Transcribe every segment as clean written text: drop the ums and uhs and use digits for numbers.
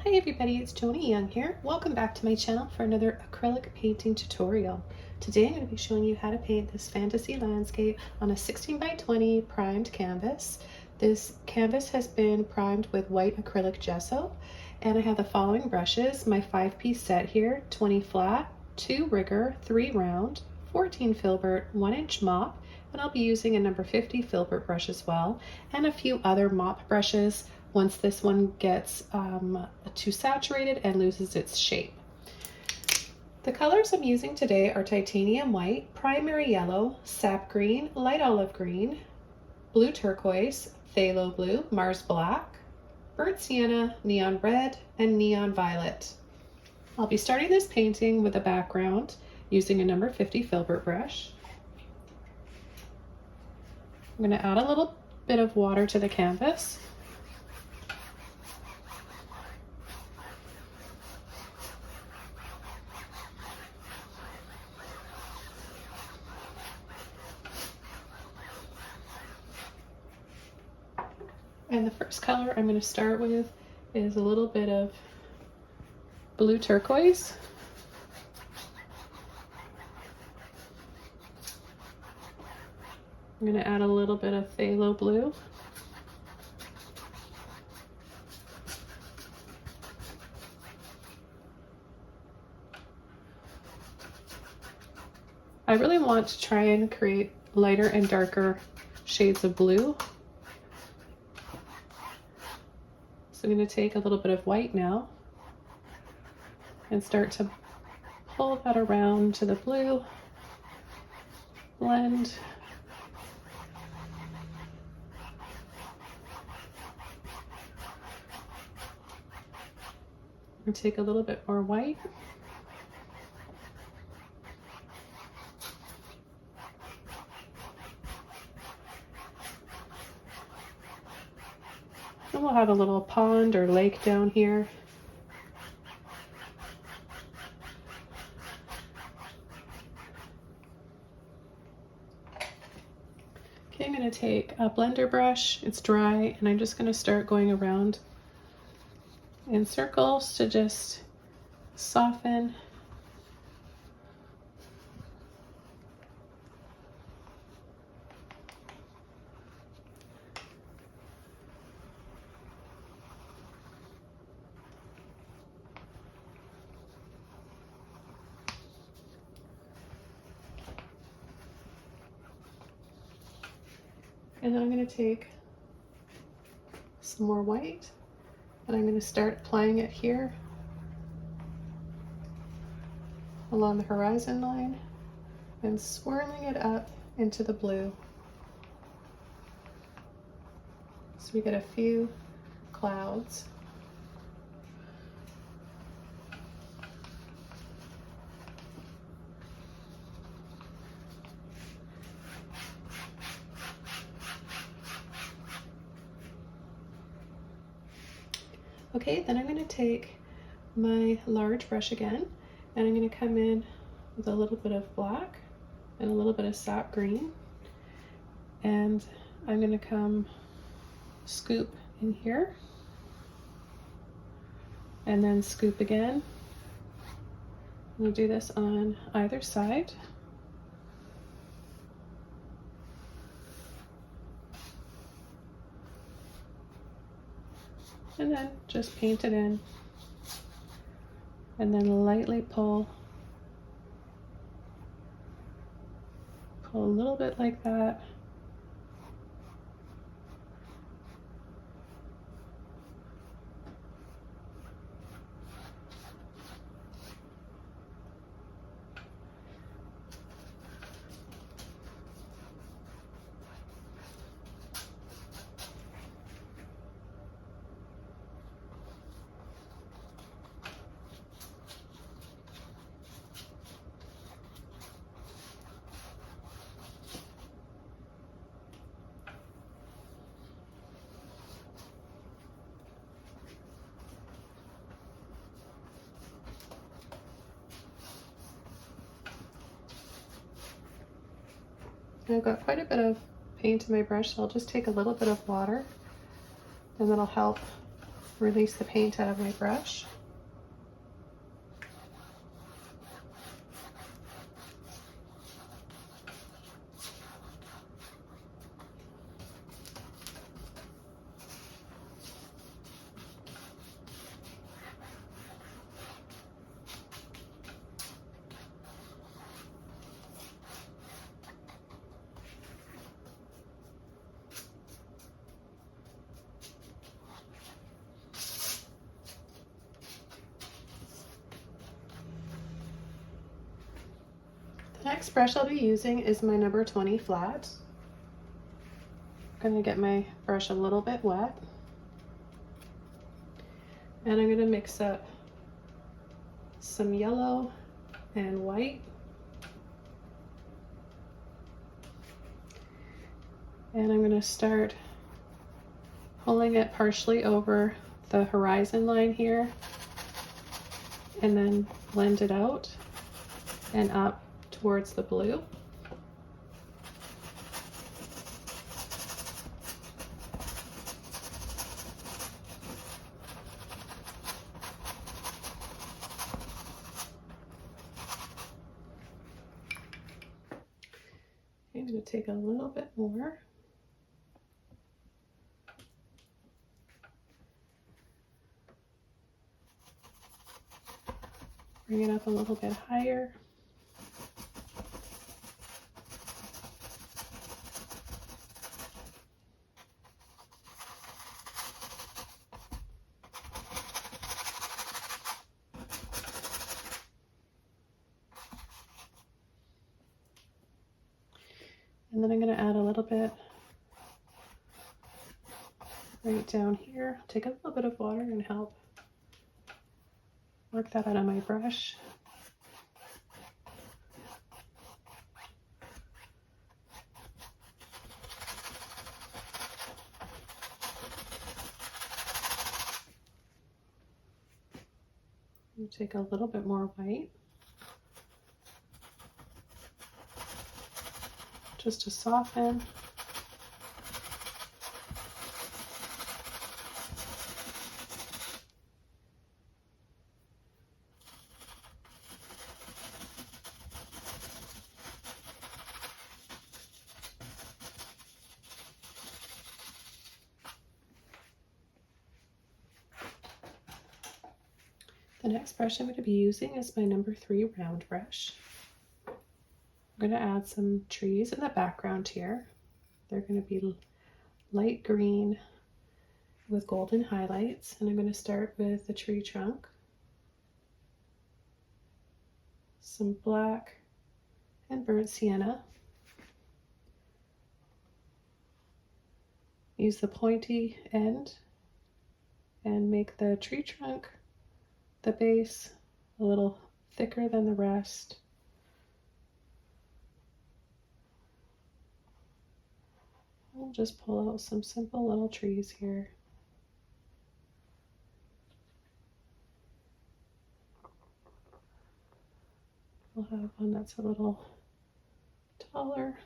Hi everybody, it's Joni Young here. Welcome back to my channel for another acrylic painting tutorial. Today I'm going to be showing you how to paint this fantasy landscape on a 16 by 20 primed canvas. This canvas has been primed with white acrylic gesso, and I have the following brushes. My 5-piece set here: 20 flat, 2 rigger, 3 round, 14 filbert, 1-inch mop, and I'll be using a number 50 filbert brush as well, and a few other mop brushes once this one gets too saturated and loses its shape. The colors I'm using today are titanium white, primary yellow, sap green, light olive green, blue turquoise, phthalo blue, Mars black, burnt sienna, neon red, and neon violet. I'll be starting this painting with a background using a number 50 filbert brush. I'm going to add a little bit of water to the canvas. And the first color I'm going to start with is a little bit of blue turquoise. I'm going to add a little bit of phthalo blue. I really want to try and create lighter and darker shades of blue. So I'm going to take a little bit of white now and start to pull that around to the blue, blend. And take a little bit more white. And we'll have a little pond or lake down here. Okay, I'm going to take a blender brush. It's dry, and I'm just going to start going around in circles to just soften. And then I'm going to take some more white, and I'm going to start applying it here along the horizon line and swirling it up into the blue. So we get a few clouds. Okay, then I'm going to take my large brush again, and I'm going to come in with a little bit of black and a little bit of sap green, and I'm going to come scoop in here and then scoop again. We'll do this on either side. And then just paint it in, and then lightly pull a little bit like that. I've got quite a bit of paint in my brush, so I'll just take a little bit of water, and that'll help release the paint out of my brush. The next brush I'll be using is my number 20 flat. I'm going to get my brush a little bit wet. And I'm going to mix up some yellow and white. And I'm going to start pulling it partially over the horizon line here and then blend it out and up towards the blue. I'm going to take a little bit more. Bring it up a little bit higher. And then I'm going to add a little bit right down here. Take a little bit of water and help work that out of my brush. And take a little bit more white, just to soften. The next brush I'm going to be using is my number 3 round brush. I'm going to add some trees in the background here. They're going to be light green with golden highlights, and I'm going to start with the tree trunk, some black and burnt sienna. Use the pointy end and make the tree trunk, the base, a little thicker than the rest. I'll just pull out some simple little trees here. We'll have one that's a little taller.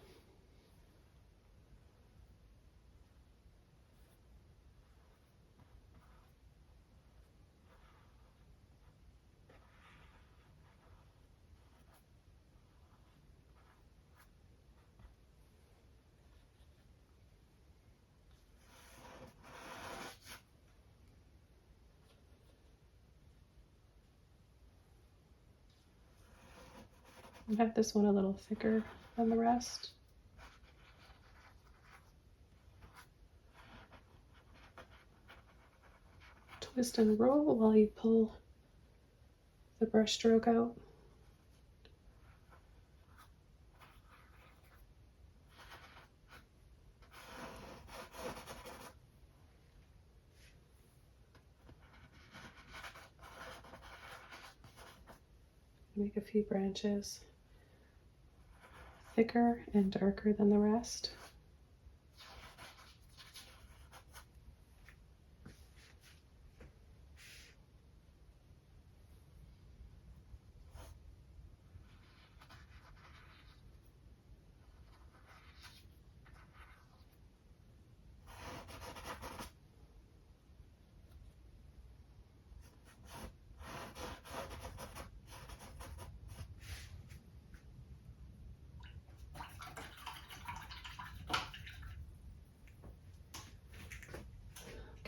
I have this one a little thicker than the rest. Twist and roll while you pull the brush stroke out. Make a few branches thicker and darker than the rest.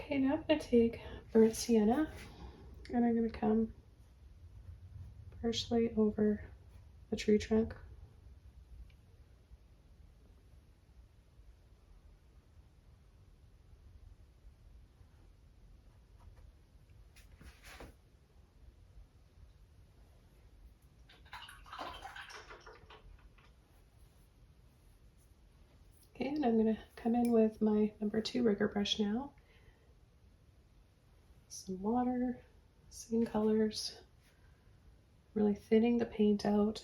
Okay, now I'm going to take burnt sienna and I'm going to come partially over the tree trunk. Okay, and I'm going to come in with my number 2 rigger brush now. Some water, same colors, really thinning the paint out.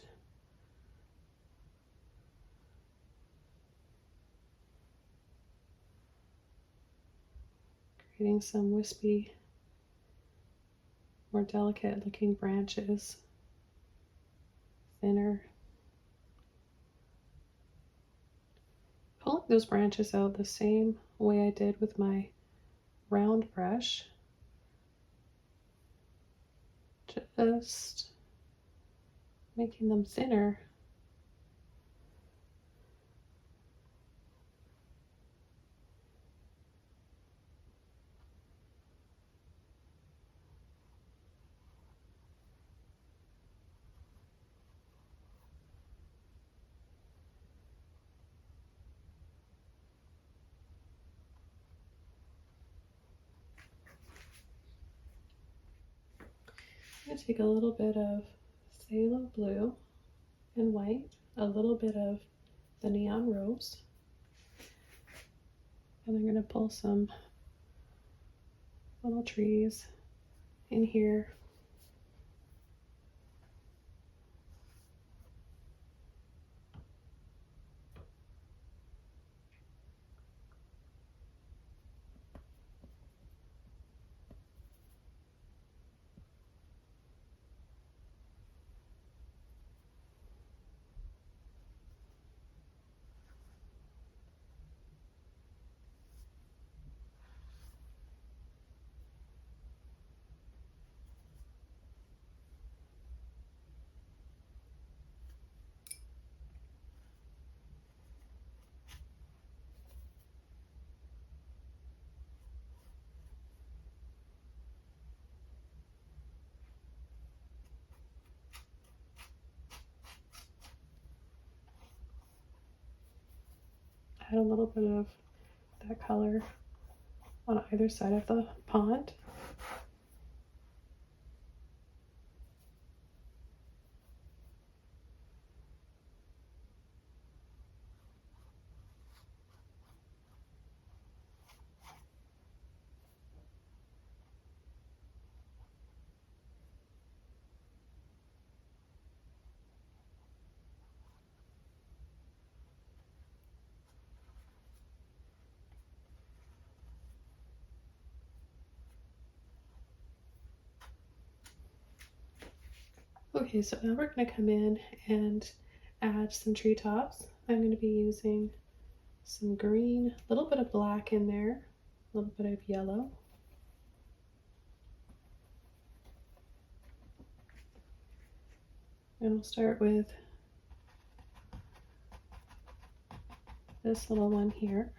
Creating some wispy, more delicate looking branches, thinner. Pulling those branches out the same way I did with my round brush. Just making them thinner. I'm going to take a little bit of phthalo blue and white, a little bit of the neon rose, and I'm going to pull some little trees in here. Add a little bit of that color on either side of the pond. Okay, so now we're going to come in and add some treetops. I'm going to be using some green, a little bit of black in there, a little bit of yellow. And we'll start with this little one here.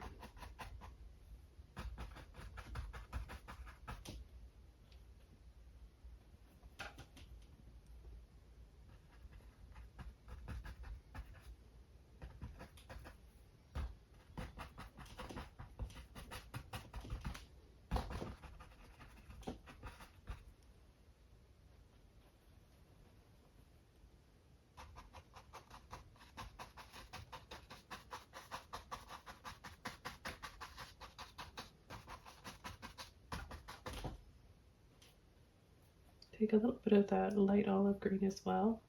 Take a little bit of that light olive green as well,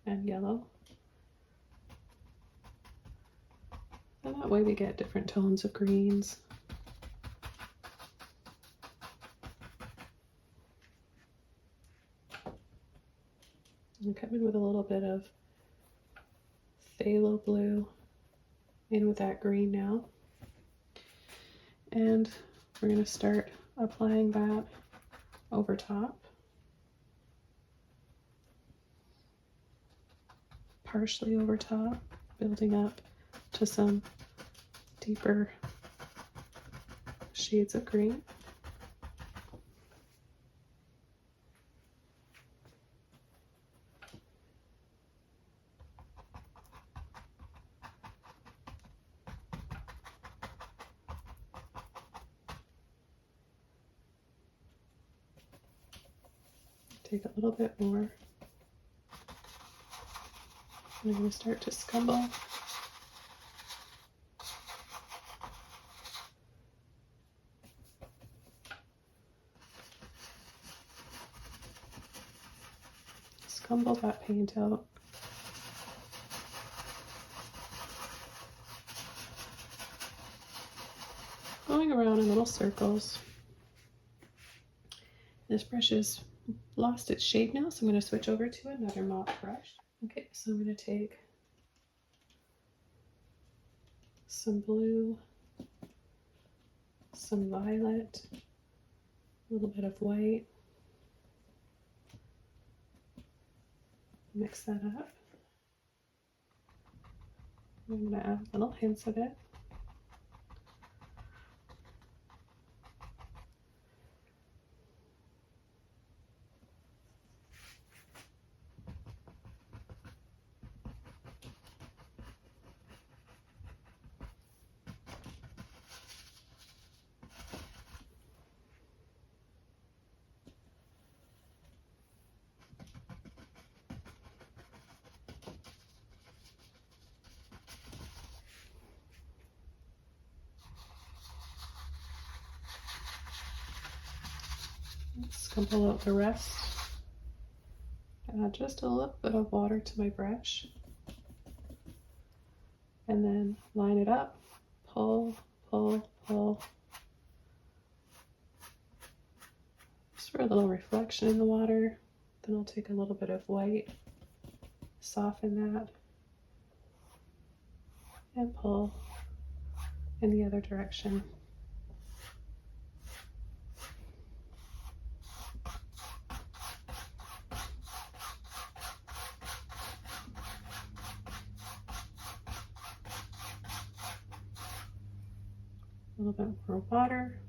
and yellow. And that way we get different tones of greens. And come in with a little bit of phthalo blue in with that green now. And we're going to start applying that over top. Partially over top, building up to some deeper shades of green. Take a little bit more. I'm going to start to scumble. Scumble that paint out. Going around in little circles. This brush has lost its shape now, so I'm going to switch over to another mop brush. Okay, so I'm going to take some blue, some violet, a little bit of white, mix that up. I'm going to add little hints of it. Scumble out the rest. Add just a little bit of water to my brush. And then line it up, pull, pull, pull. Just for a little reflection in the water. Then I'll take a little bit of white, soften that, and pull in the other direction. A little bit more water.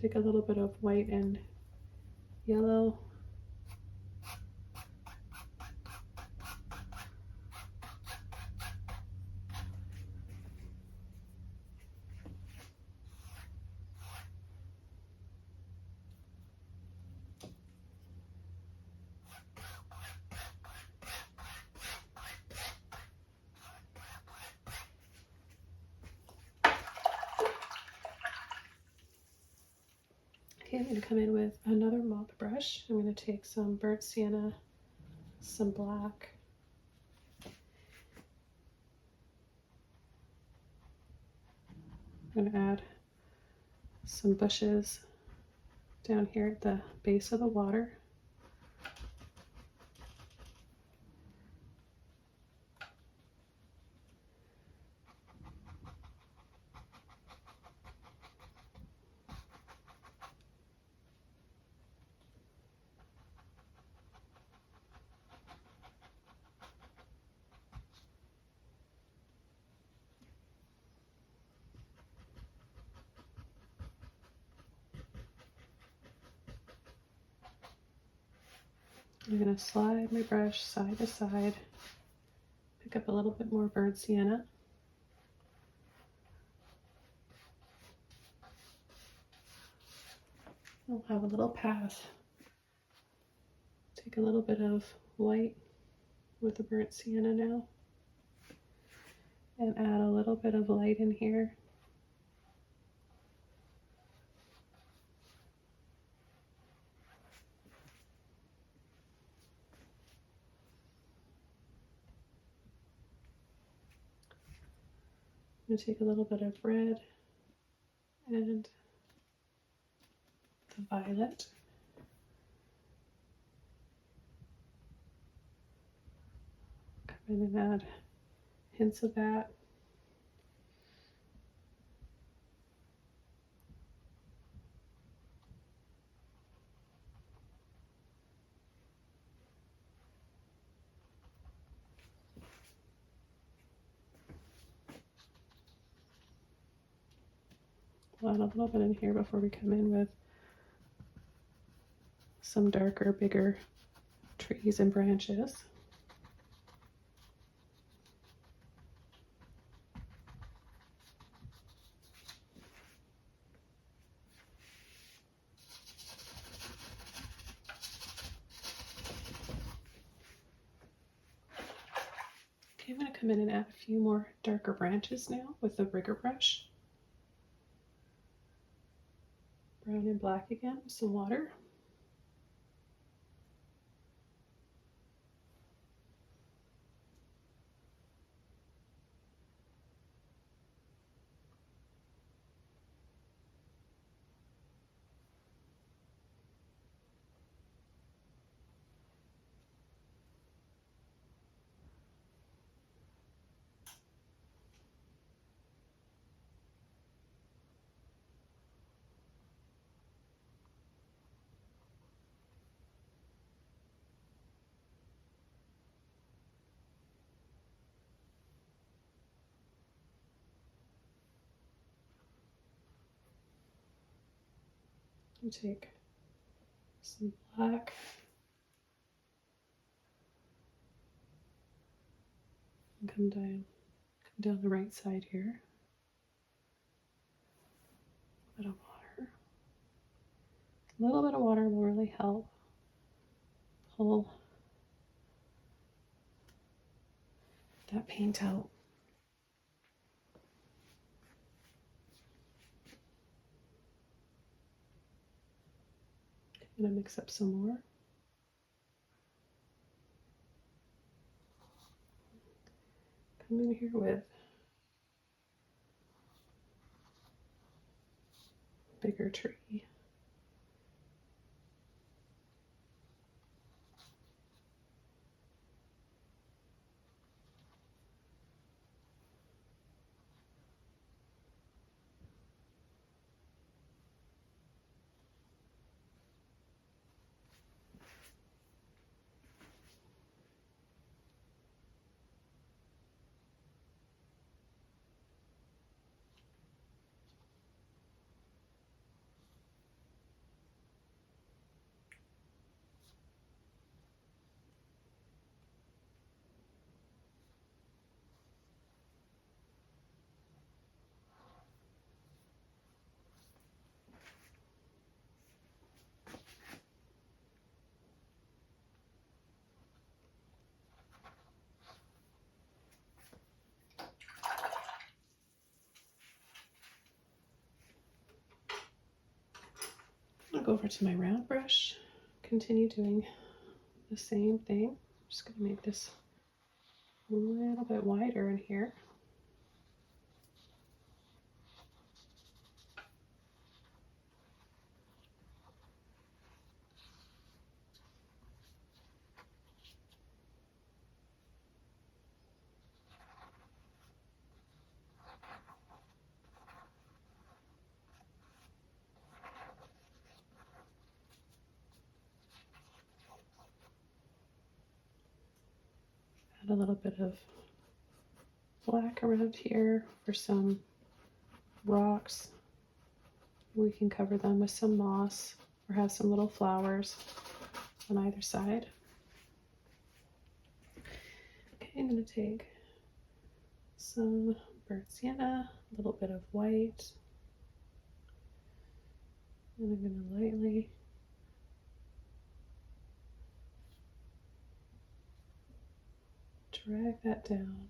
Take a little bit of white and yellow. Okay, I'm going to come in with another mop brush. I'm going to take some burnt sienna, some black, I'm going to add some bushes down here at the base of the water. I'm going to slide my brush side to side, pick up a little bit more burnt sienna. I'll have a little path. Take a little bit of white with the burnt sienna now, and add a little bit of light in here. I'm going to take a little bit of red and the violet. Come in and add hints of that. I'll add a little bit in here before we come in with some darker, bigger trees and branches. come in and add a few more darker branches now with the rigger brush. Brown and black again with some water. You take some black and come down the right side here. A bit of water. A little bit of water will really help pull that paint out. I'm going to mix up some more. Come in here with bigger tree. I'll go over to my round brush, continue doing the same thing. I'm just going to make this a little bit wider in here. Add a little bit of black around here for some rocks. We can cover them with some moss or have some little flowers on either side. Okay, I'm going to take some burnt sienna, a little bit of white, and I'm going to lightly drag that down.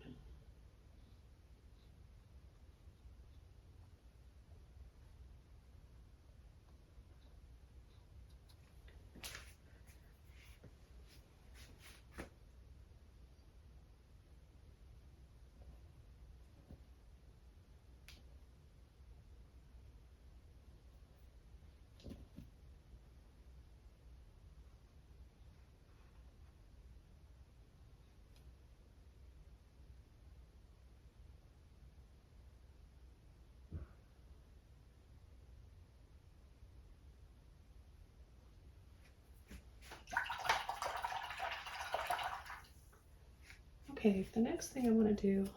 Okay, the next thing I want to do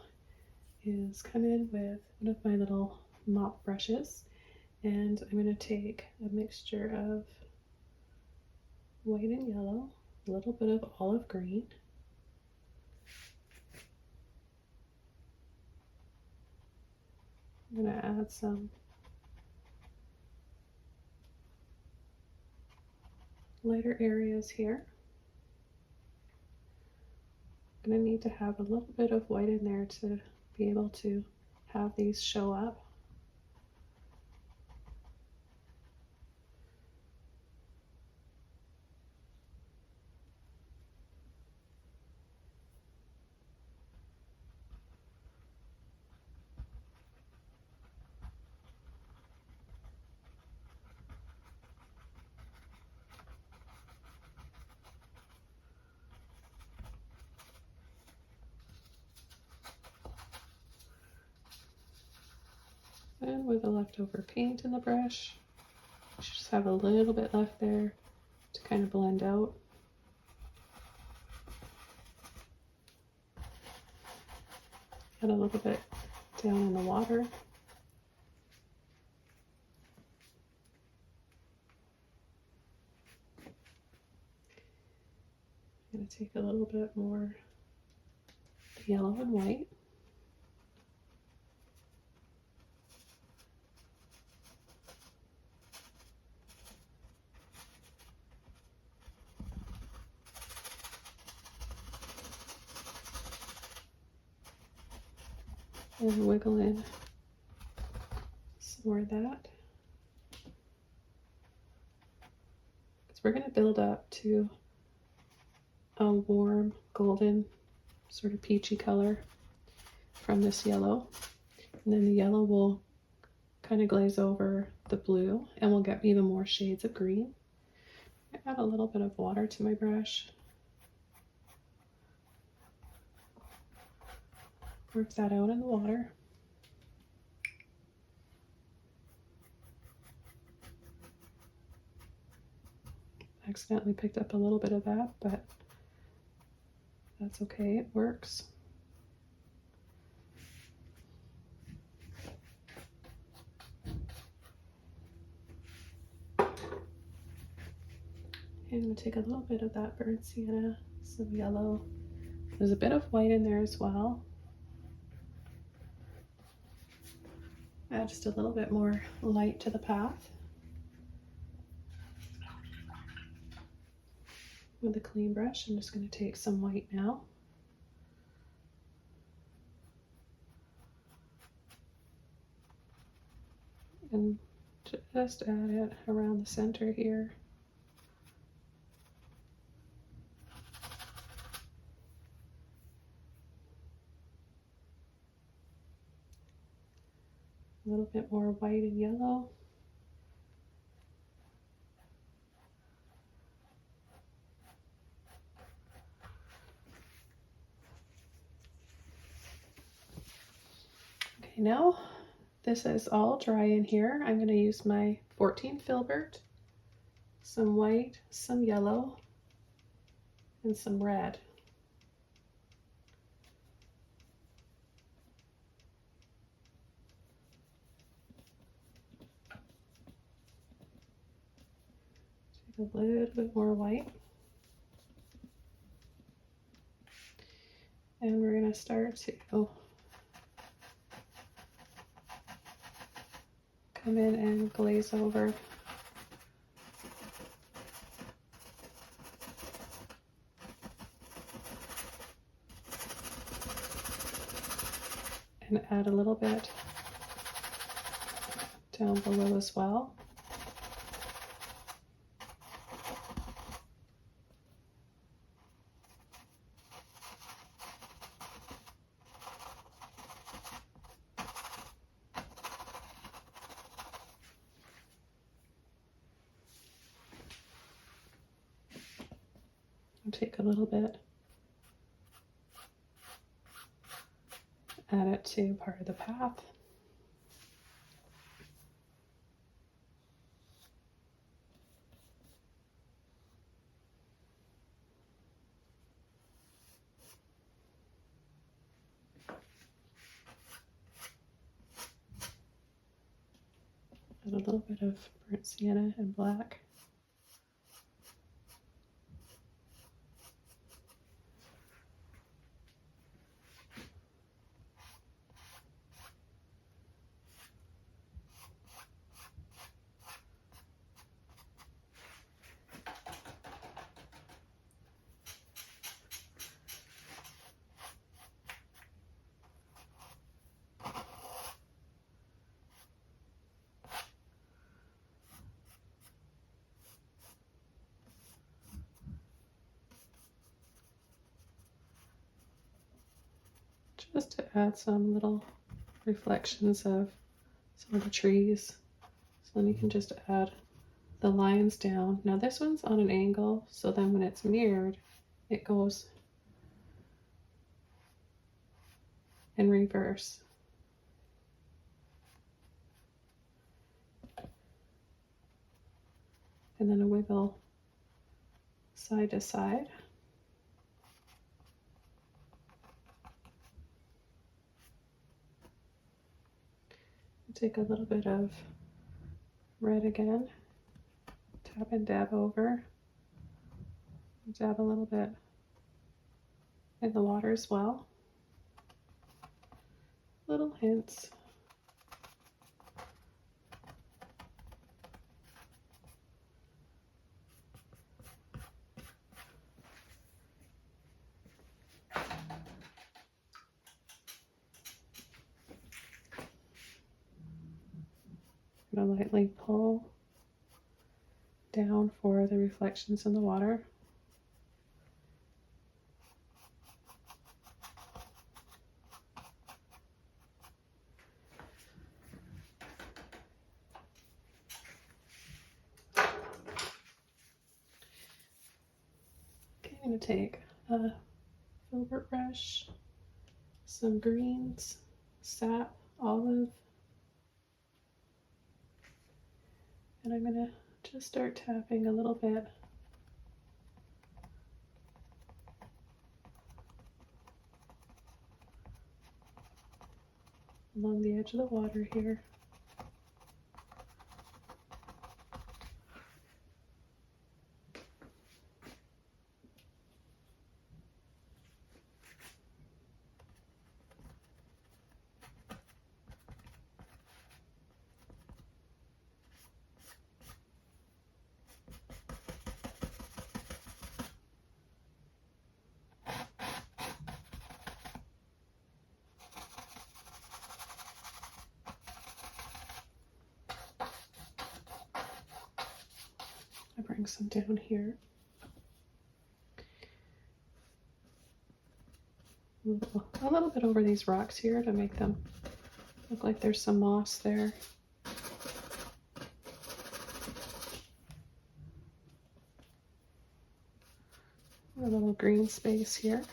is come in with one of my little mop brushes, and I'm going to take a mixture of white and yellow, a little bit of olive green, I'm going to add some lighter areas here, I'm going to need to have a little bit of white in there to be able to have these show up. And with the leftover paint in the brush, just have a little bit left there to kind of blend out. Add a little bit down in the water. I'm going to take a little bit more yellow and white. And wiggle in some more of that. Because we're going to build up to a warm golden sort of peachy color from this yellow. And then the yellow will kind of glaze over the blue and we'll get even more shades of green. I add a little bit of water to my brush. Work that out in the water. Accidentally picked up a little bit of that, but that's okay, it works. And I'm going to take a little bit of that burnt sienna, some yellow. There's a bit of white in there as well. Add just a little bit more light to the path. With a clean brush, I'm just going to take some white now. And just add it around the center here. A little bit more white and yellow. Okay, now this is all dry in here. I'm going to use my 14 filbert, some white, some yellow, and some red. Take a little bit more white. And we're going to start to come in and glaze over. And add a little bit down below as well. Take a little bit, add it to part of the path. Add a little bit of burnt sienna and black. just to add some little reflections of some of the trees. So then you can just add the lines down. Now this one's on an angle, so then when it's mirrored, it goes in reverse. And then a wiggle side to side. Take a little bit of red again, tap and dab over, dab a little bit in the water as well. Little hints. I'm going to lightly pull down for the reflections in the water. Okay, I'm going to take a filbert brush, some greens, sap, olive, and I'm going to just start tapping a little bit along the edge of the water here. I bring some down here. A little bit over these rocks here to make them look like there's some moss there. A little green space here.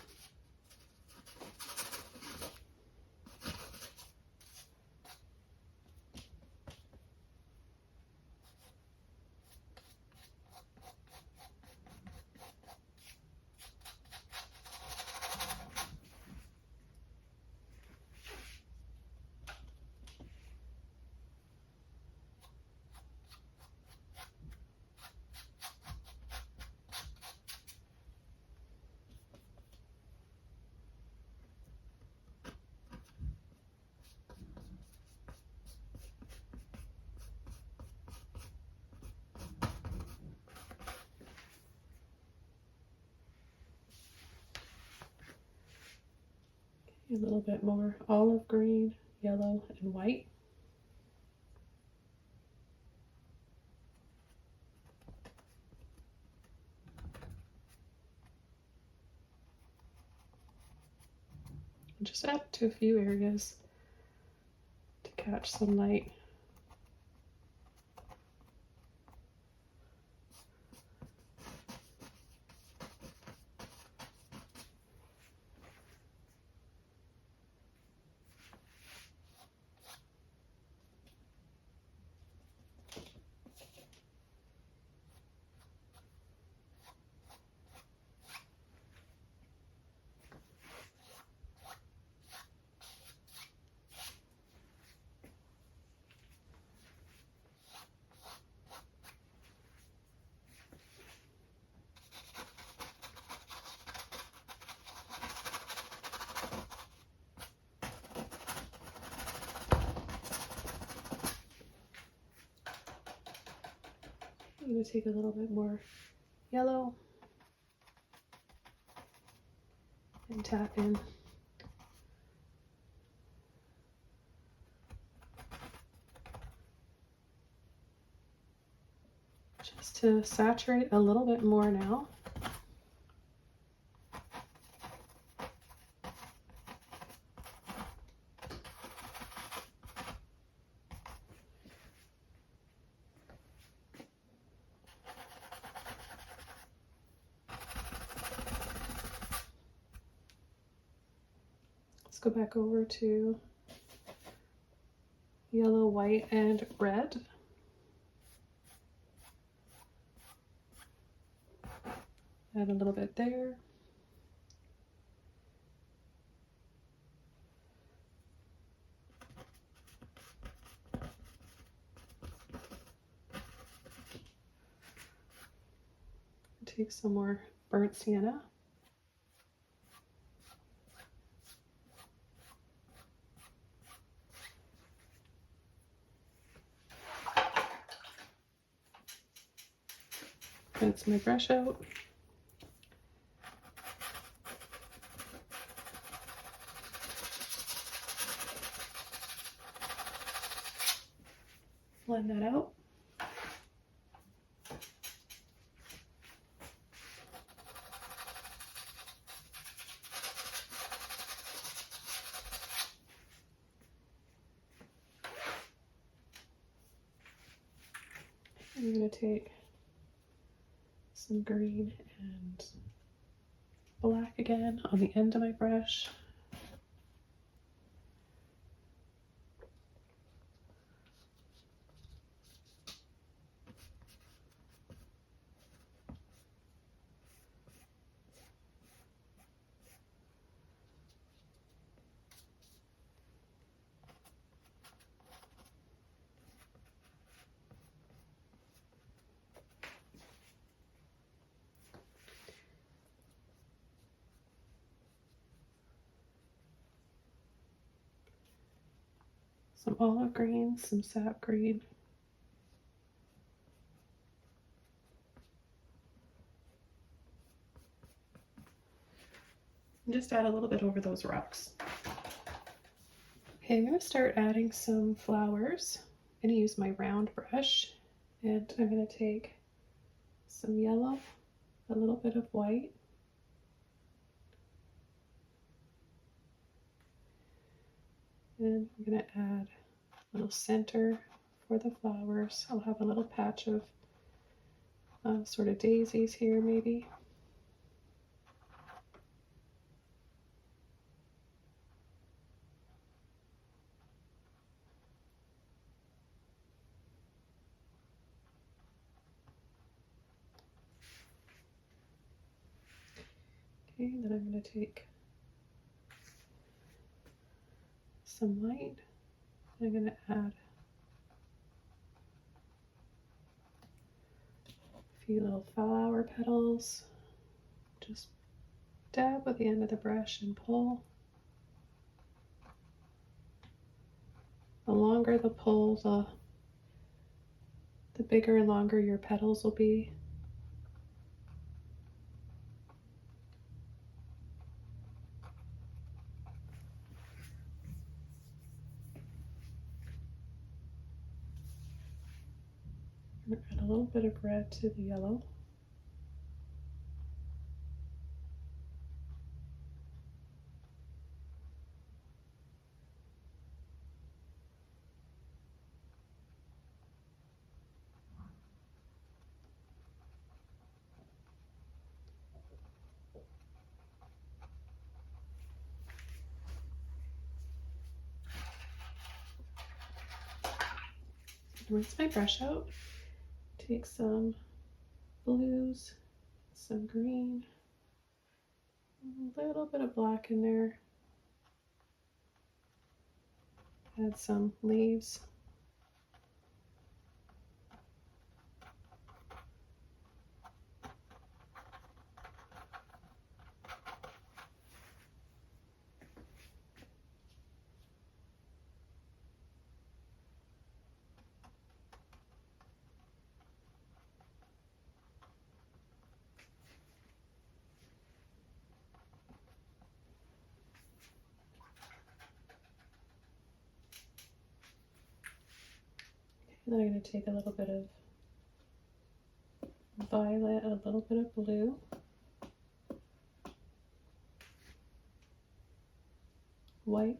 A little bit more olive green, yellow, and white. And just add to a few areas to catch some light. I'm going to take a little bit more yellow and tap in. Just to saturate a little bit more now. Let's go back over to yellow, white, and red. Add a little bit there. Take some more burnt sienna. Rinse my brush out. Blend that out. I'm going to take some green and black again on the end of my brush. Some olive green, some sap green. And just add a little bit over those rocks. Okay, I'm going to start adding some flowers. I'm going to use my round brush, and I'm going to take some yellow, a little bit of white, and I'm going to add a little center for the flowers. I'll have a little patch of sort of daisies here maybe. Okay, then I'm going to take some white. I'm going to add a few little flower petals. Just dab with the end of the brush and pull. The longer the pull, the bigger and longer your petals will be. Add a little bit of red to the yellow. Rinse my brush out. Take some blues, some green, a little bit of black in there. Add some leaves. And then I'm going to take a little bit of violet, a little bit of blue, white,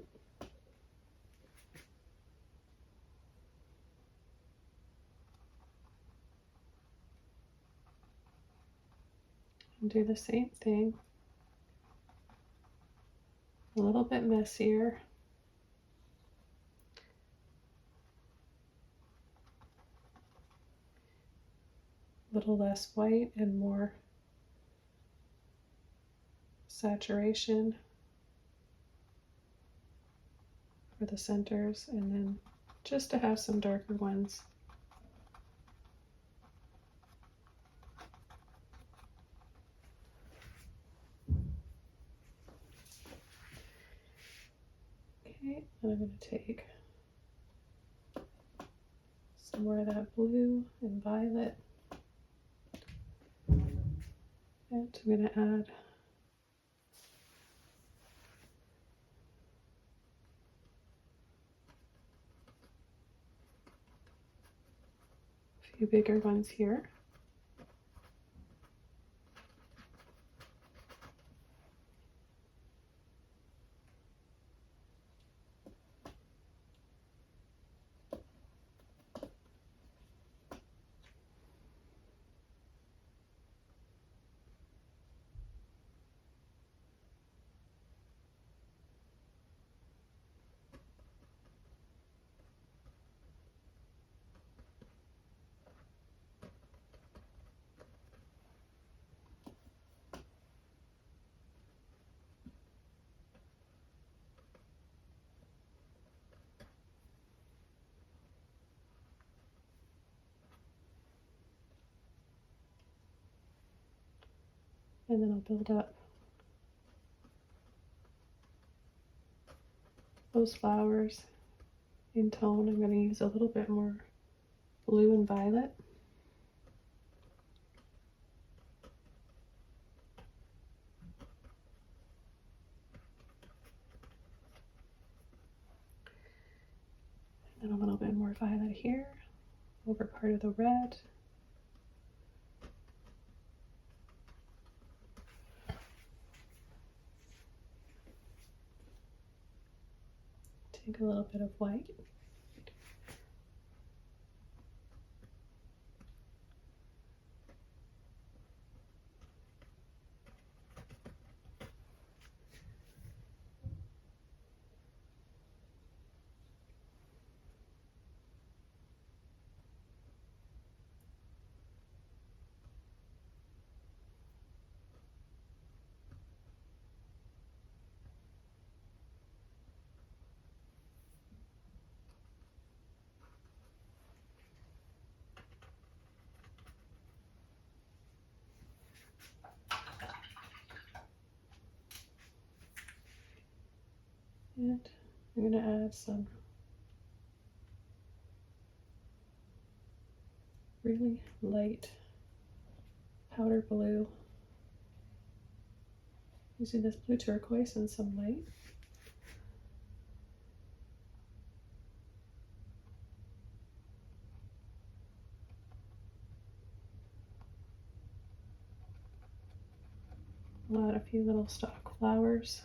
and do the same thing a little bit messier. A little less white and more saturation for the centers, and then just to have some darker ones. Okay, and I'm going to take some more of that blue and violet, and I'm going to add a few bigger ones here. And then I'll build up those flowers in tone. I'm going to use a little bit more blue and violet. And then a little bit more violet here over part of the red. Take a little bit of white. And I'm going to add some really light powder blue, using this blue turquoise and some light. I'll add a few little stock flowers.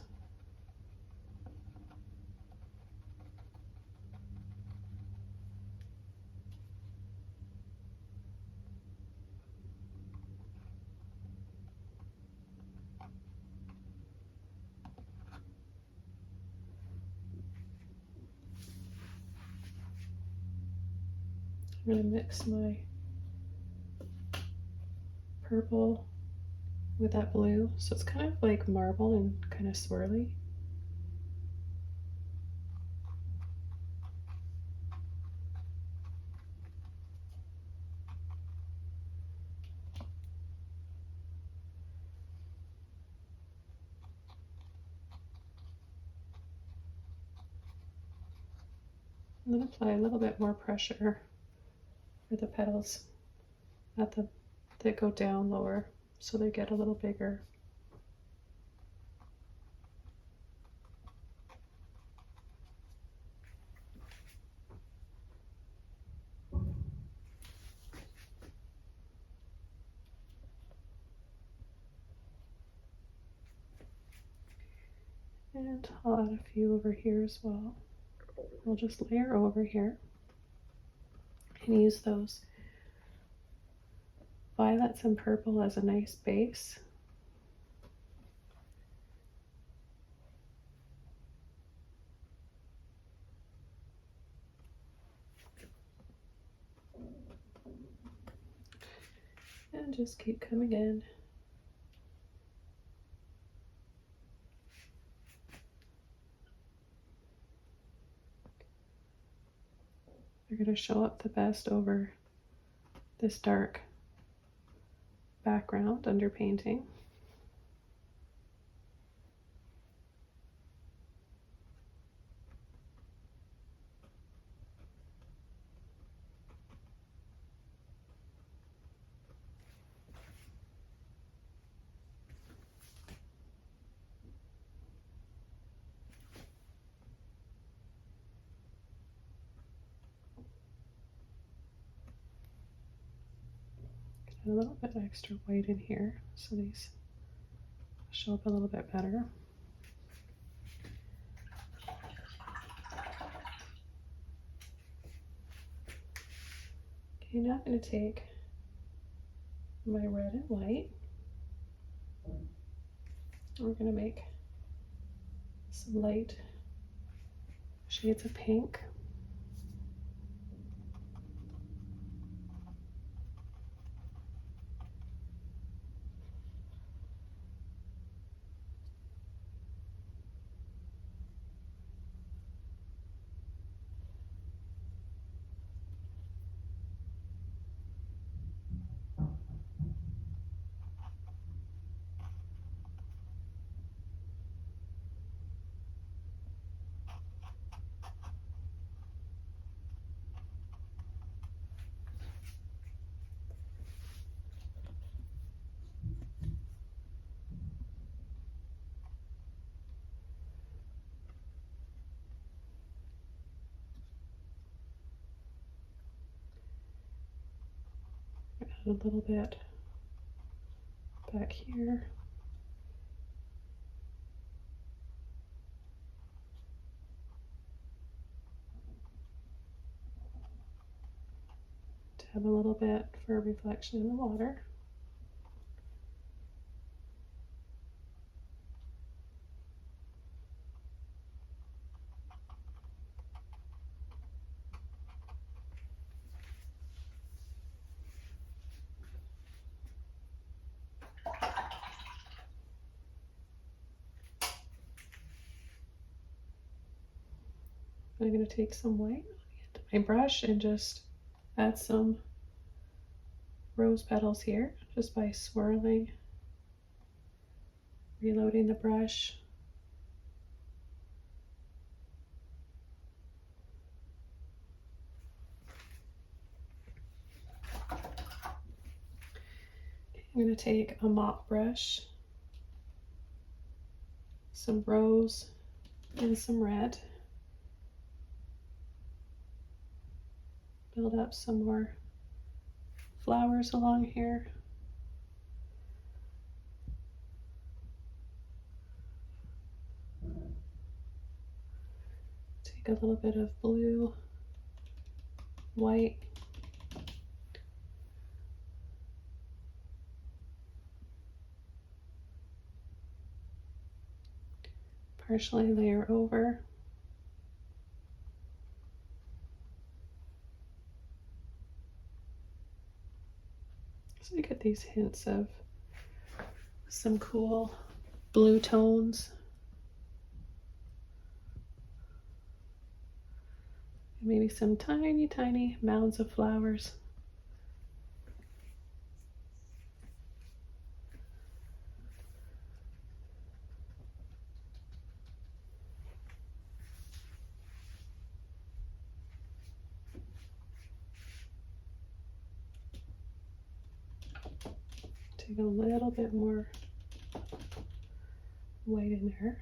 I'm going to mix my purple with that blue, so it's kind of like marble and kind of swirly. I'm going to apply a little bit more pressure for the petals at the that go down lower, so they get a little bigger. And I'll add a few over here as well. I'll just layer over here and use those violets and purple as a nice base. And just keep coming in. They're going to show up the best over this dark background underpainting. A little bit extra white in here so these show up a little bit better. Okay, now I'm going to take my red and white. We're going to make some light shades of pink. Add a little bit back here. To have a little bit for reflection in the water. I'm going to take some white into my brush and just add some rose petals here just by swirling, reloading the brush. I'm going to take a mop brush, some rose and some red. Build up some more flowers along here. Take a little bit of blue, white, partially layer over. So you get these hints of some cool blue tones. Maybe some tiny, tiny mounds of flowers. Take a little bit more white in there.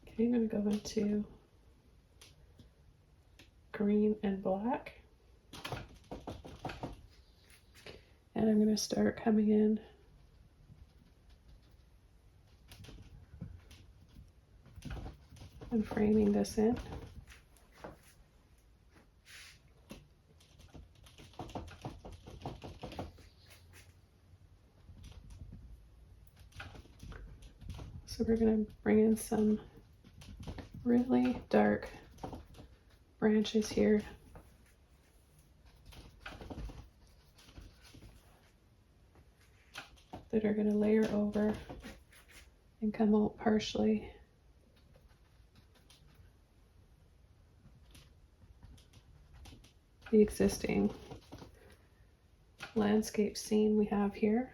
Okay, I'm going to go into green and black. And I'm going to start coming in I'm framing this in. So we're going to bring in some really dark branches here. That are going to layer over and come out partially. The existing landscape scene we have here.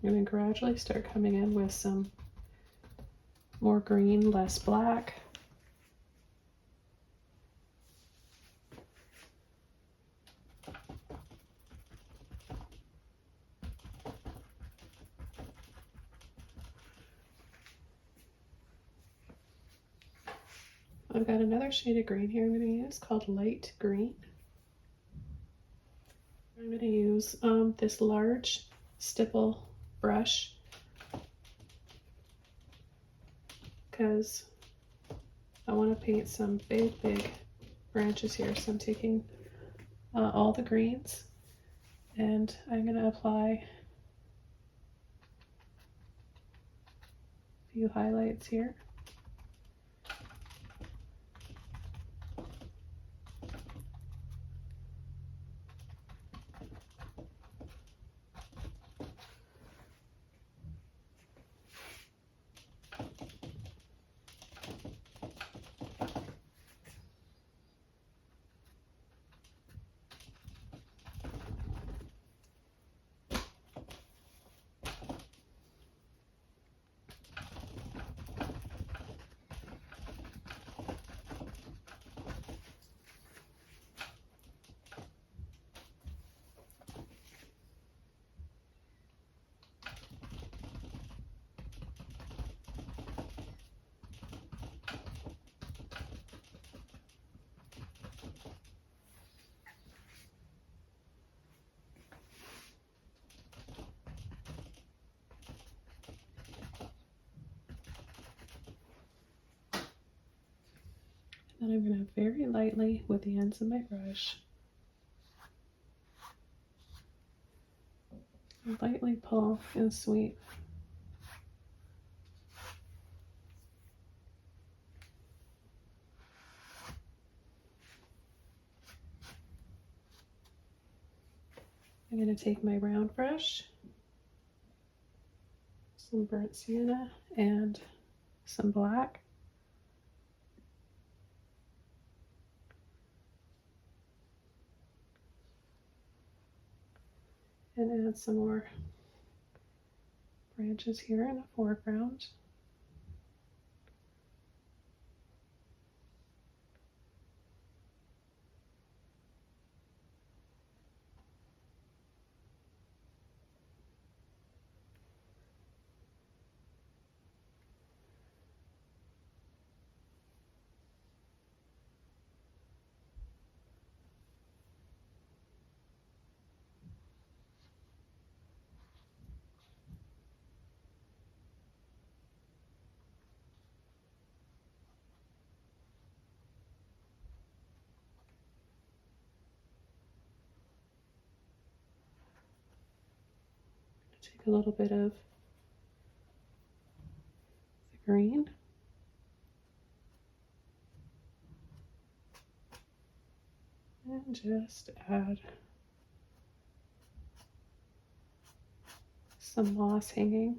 I'm going to gradually start coming in with some more green, less black. I've got another shade of green here I'm going to use called light green. I'm going to use this large stipple brush because I want to paint some big branches here. So I'm taking all the greens and I'm going to apply a few highlights here. And I'm going to very lightly with the ends of my brush lightly pull and sweep. I'm going to take my round brush, some burnt sienna, and some black. And add some more branches here in the foreground. Take a little bit of the green. And just add some moss hanging.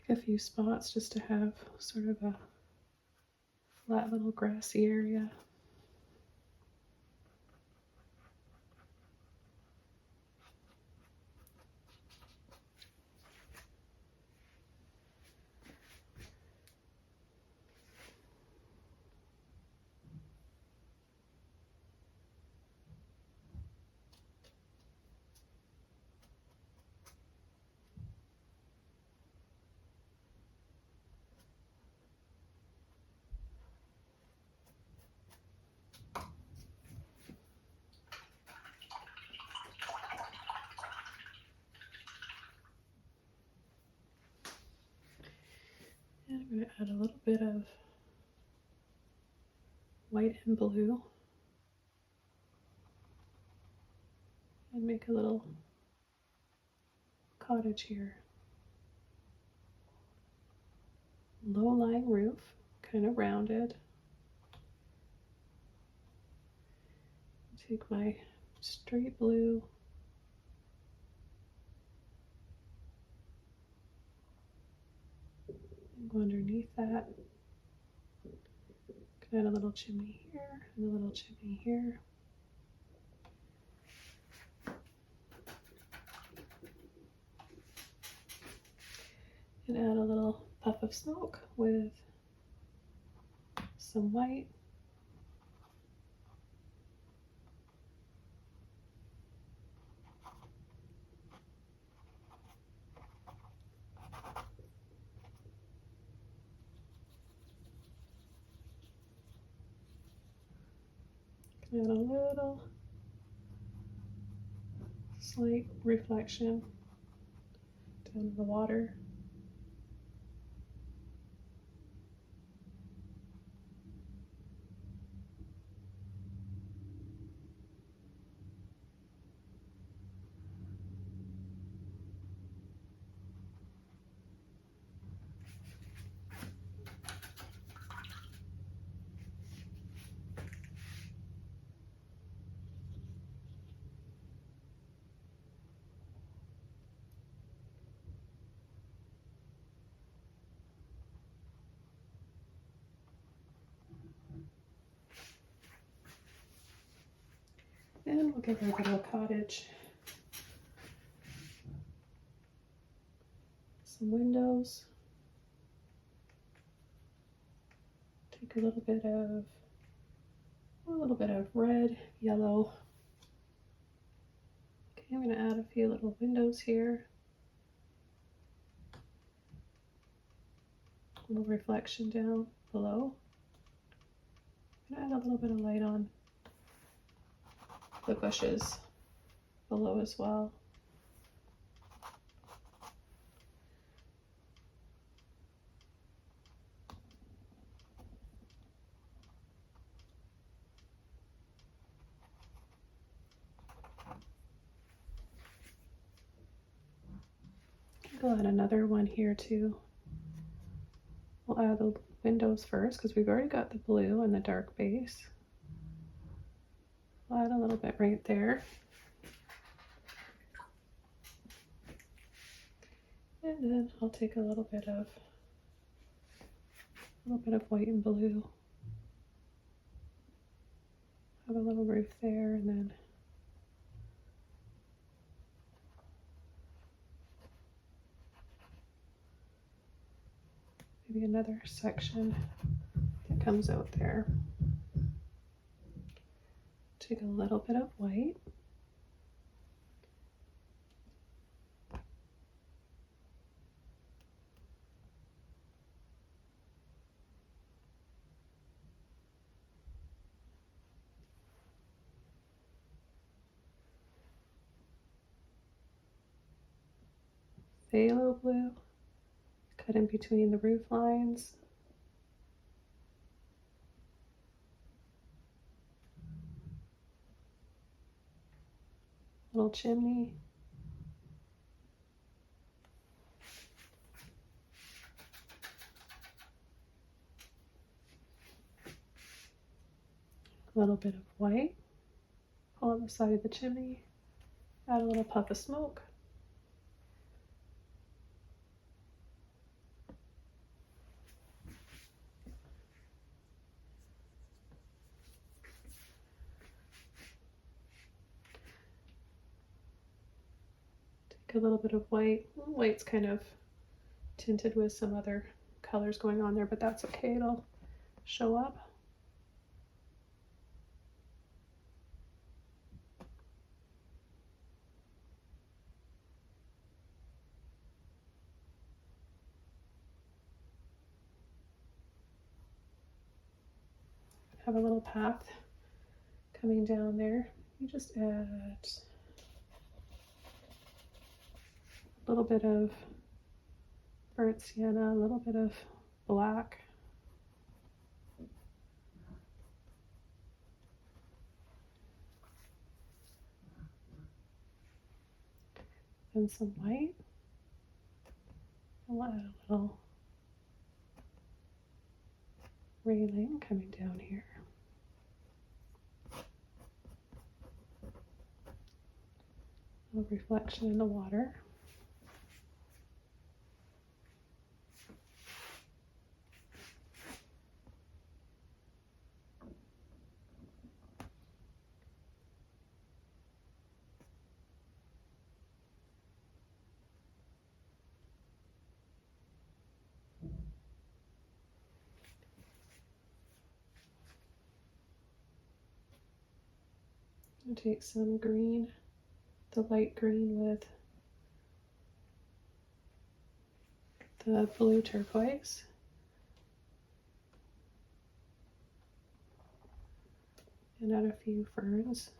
Pick a few spots just to have sort of a flat little grassy area. And I'm going to add a little bit of white and blue and make a little cottage here. Low-lying roof, kind of rounded. Take my straight blue and go underneath that. Can add a little chimney here and a little chimney here. And add a little puff of smoke with some white. Add a little slight reflection down in the water. And we'll give our little cottage some windows. Take a little bit of red, yellow. Okay, I'm going to add a few little windows here. A little reflection down below. I'm going to add a little bit of light on the bushes below as well. Go add another one here too. We'll add the windows first because we've already got the blue and the dark base. We'll add a little bit right there. And then I'll take a little bit of white and blue. Have a little roof there, and then maybe another section that comes out there. Take a little bit of white. Phthalo blue, cut in between the roof lines. Little chimney. A little bit of white. Pull up the side of the chimney. Add a little puff of smoke. A little bit of white. White's kind of tinted with some other colors going on there, but that's okay, it'll show up. Have a little path coming down there. You just add a little bit of burnt sienna, a little bit of black. And some white. I'll add a little railing coming down here. A little reflection in the water. I'll take some green, the light green with the blue turquoise. And add a few ferns.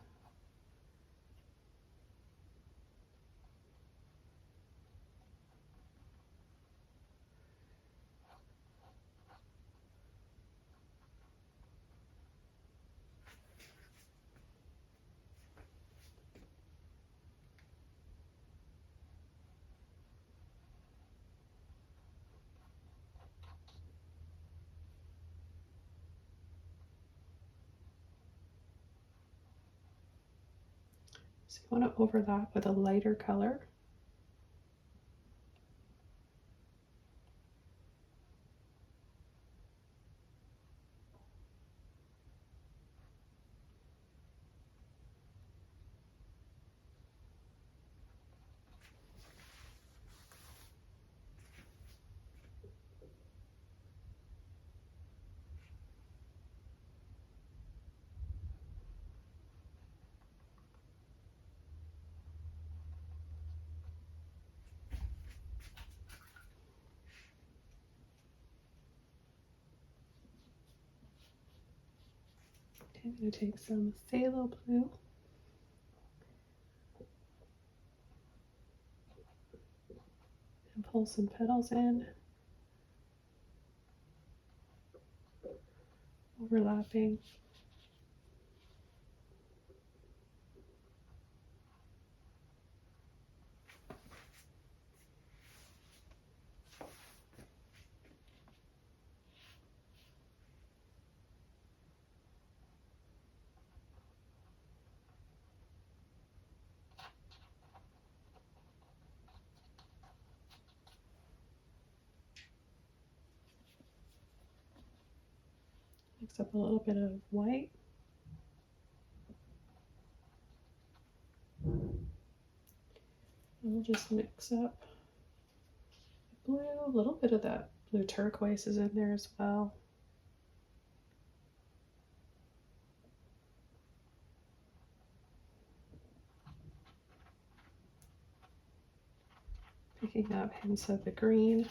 So you want to overlap with a lighter color. I'm going to take some phthalo blue and pull some petals in, overlapping. Mix up a little bit of white. We'll just mix up blue, a little bit of that blue turquoise is in there as well. Picking up hints of the green.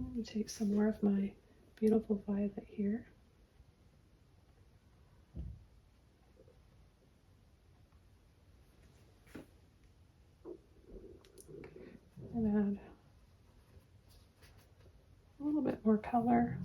I'm going to take some more of my beautiful violet here. And add a little bit more color.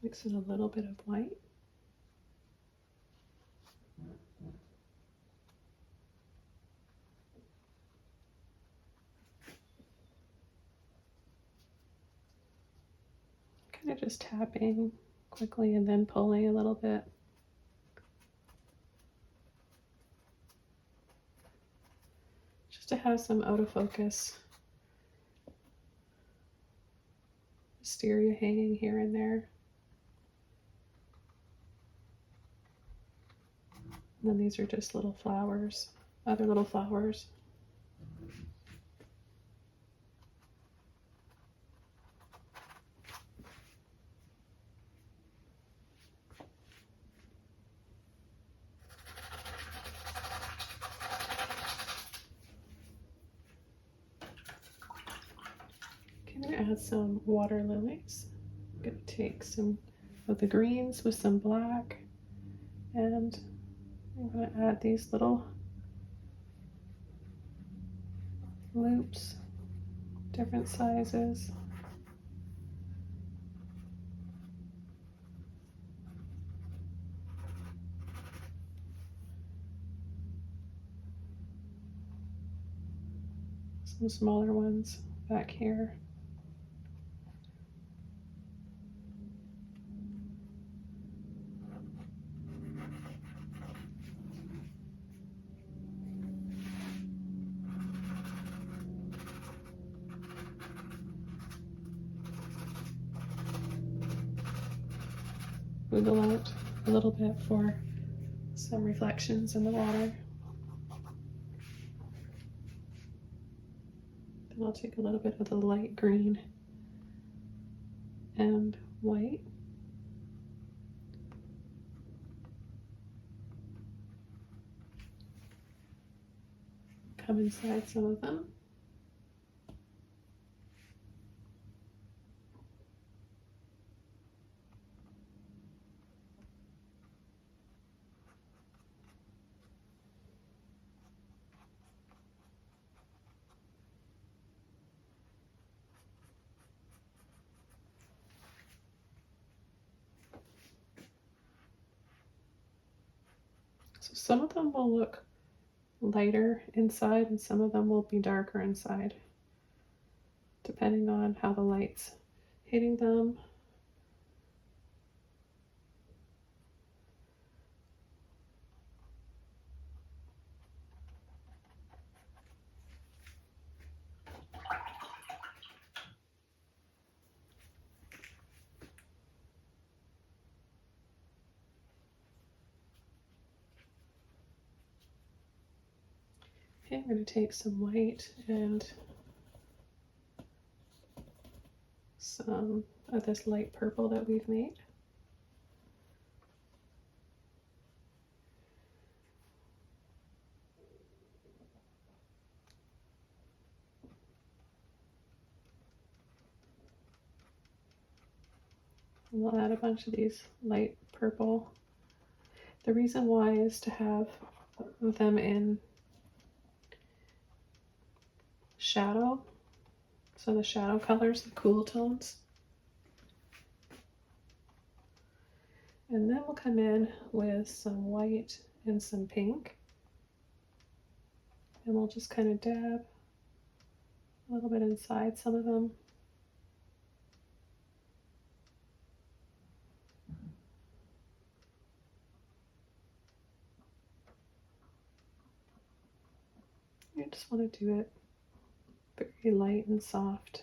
Mix in a little bit of white. Kind of just tapping quickly and then pulling a little bit. Just to have some out of focus wisteria hanging here and there. And then these are just little flowers, other little flowers. I'm going to add some water lilies. I'm going to take some of the greens with some black, and I'm going to add these little loops, different sizes. Some smaller ones back here. Wiggle out a little bit for some reflections in the water. Then I'll take a little bit of the light green and white. Come inside some of them. So some of them will look lighter inside and some of them will be darker inside, depending on how the light's hitting them. Okay, I'm going to take some white and some of this light purple that we've made. And we'll add a bunch of these light purple. The reason why is to have them in shadow. So the shadow colors, the cool tones. And then we'll come in with some white and some pink. And we'll just kind of dab a little bit inside some of them. You just want to do it very light and soft.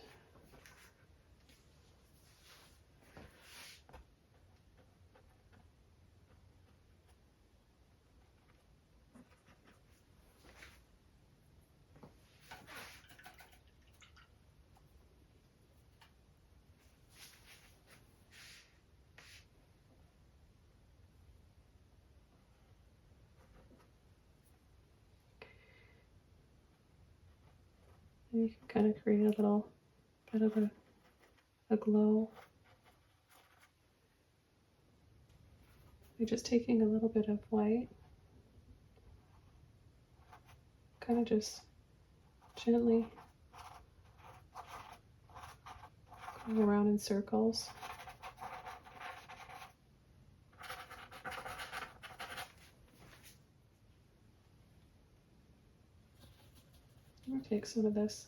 And you can kind of create a little bit of a glow. You're just taking a little bit of white, kind of just gently going around in circles. I'm going to take some of this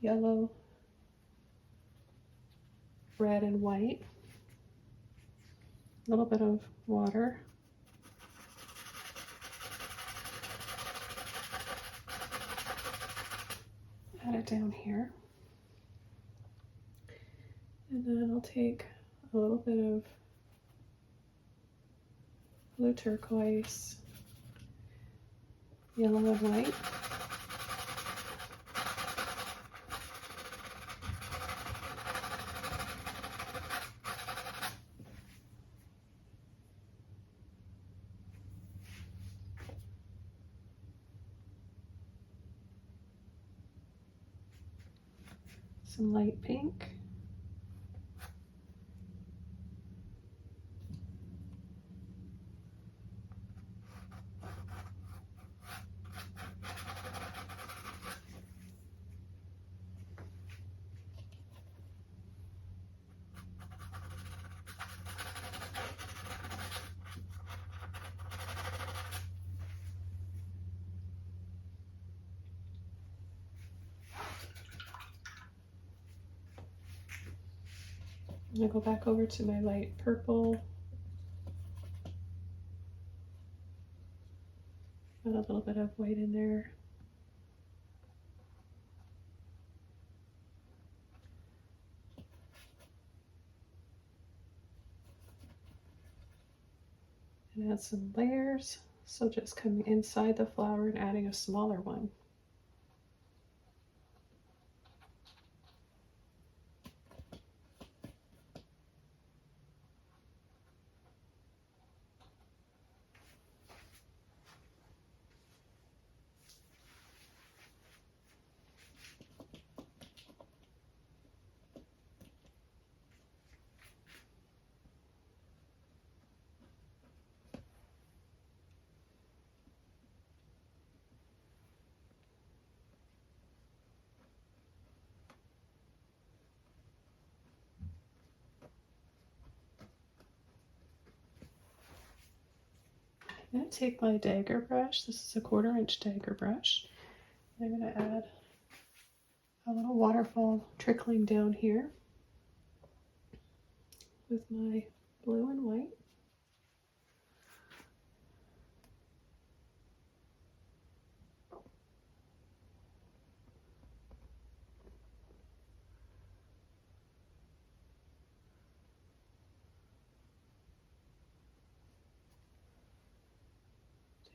yellow, red, and white, a little bit of water. Add it down here. And then I'll take a little bit of blue turquoise, yellow and white. Some light pink. I'm going to go back over to my light purple. Add a little bit of white in there. And add some layers. So just coming inside the flower and adding a smaller one. I'm going to take my dagger brush. This is a 1/4 inch dagger brush. I'm going to add a little waterfall trickling down here with my blue and white.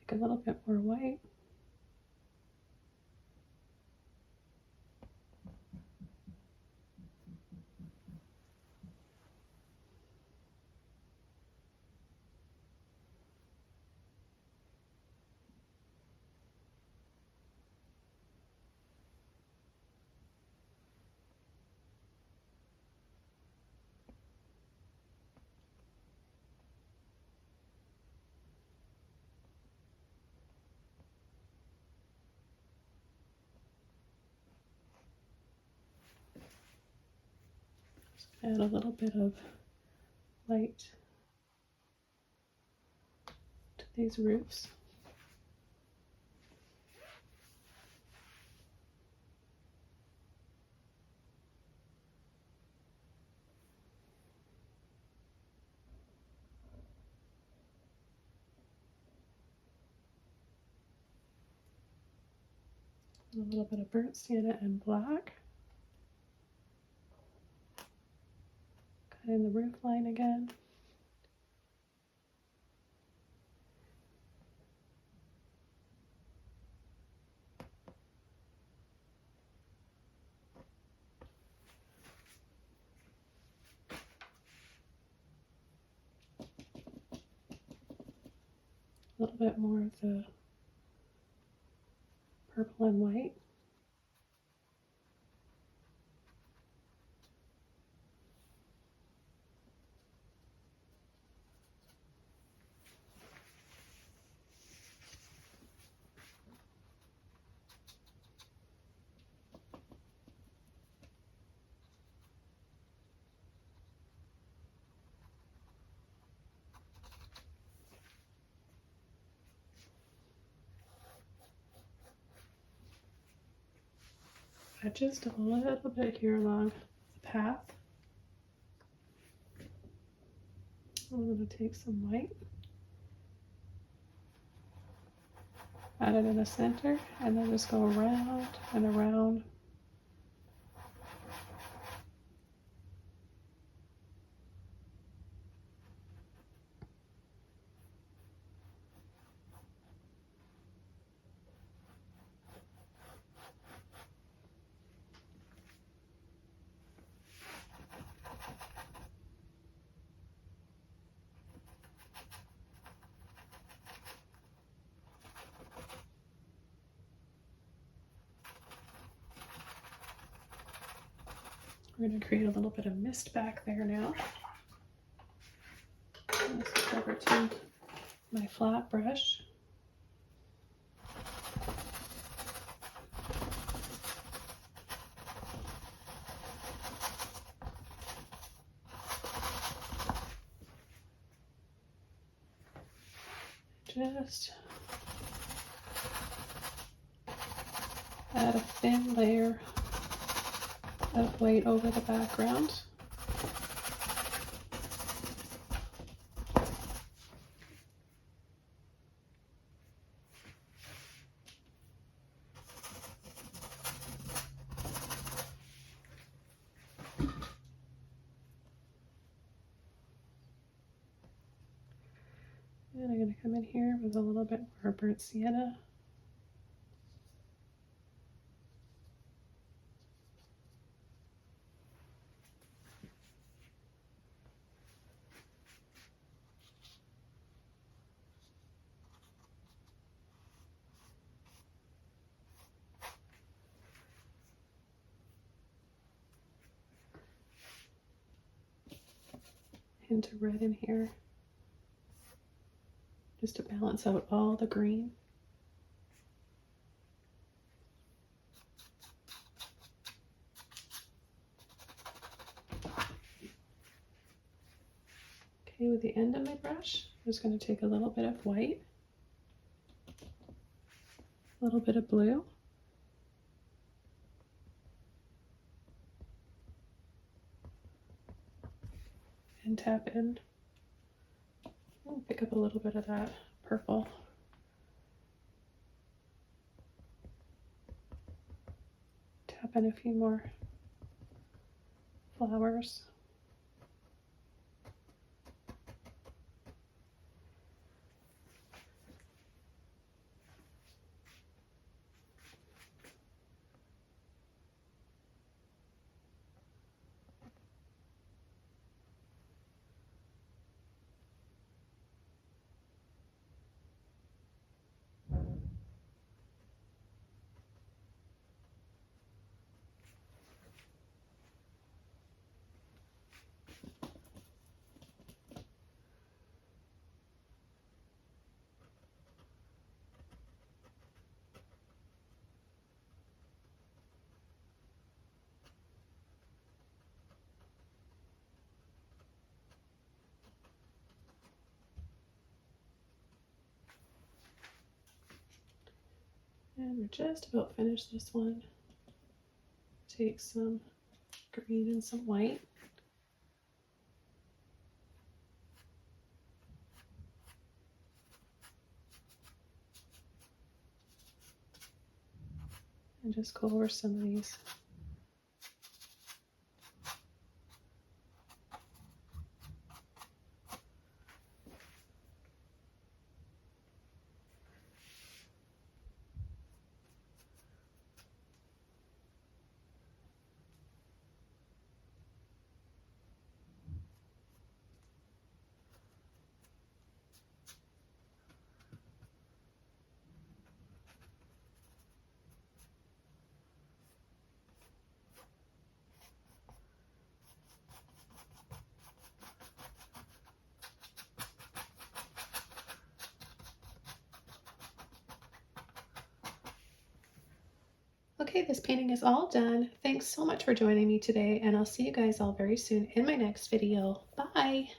Take a little bit more white. add a little bit of light to these roofs. A little bit of burnt sienna and black. Cut in the roof line again. A little bit more of the purple and white. Just a little bit here along the path. I'm going to take some white, add it in the center, and then just go around and around. We're going to create a little bit of mist back there now. Let's go over to my flat brush. Just add a thin layer of white over the background. And I'm going to come in here with a little bit more burnt sienna. Hint of red in here, just to balance out all the green. Okay, with the end of my brush, I'm just going to take a little bit of white, a little bit of blue, and tap in. I'll pick up a little bit of that purple. Tap in a few more flowers. And we're just about finished this one. Take some green and some white. And just go over some of these. Okay, this painting is all done. Thanks so much for joining me today, and I'll see you guys all very soon in my next video. Bye!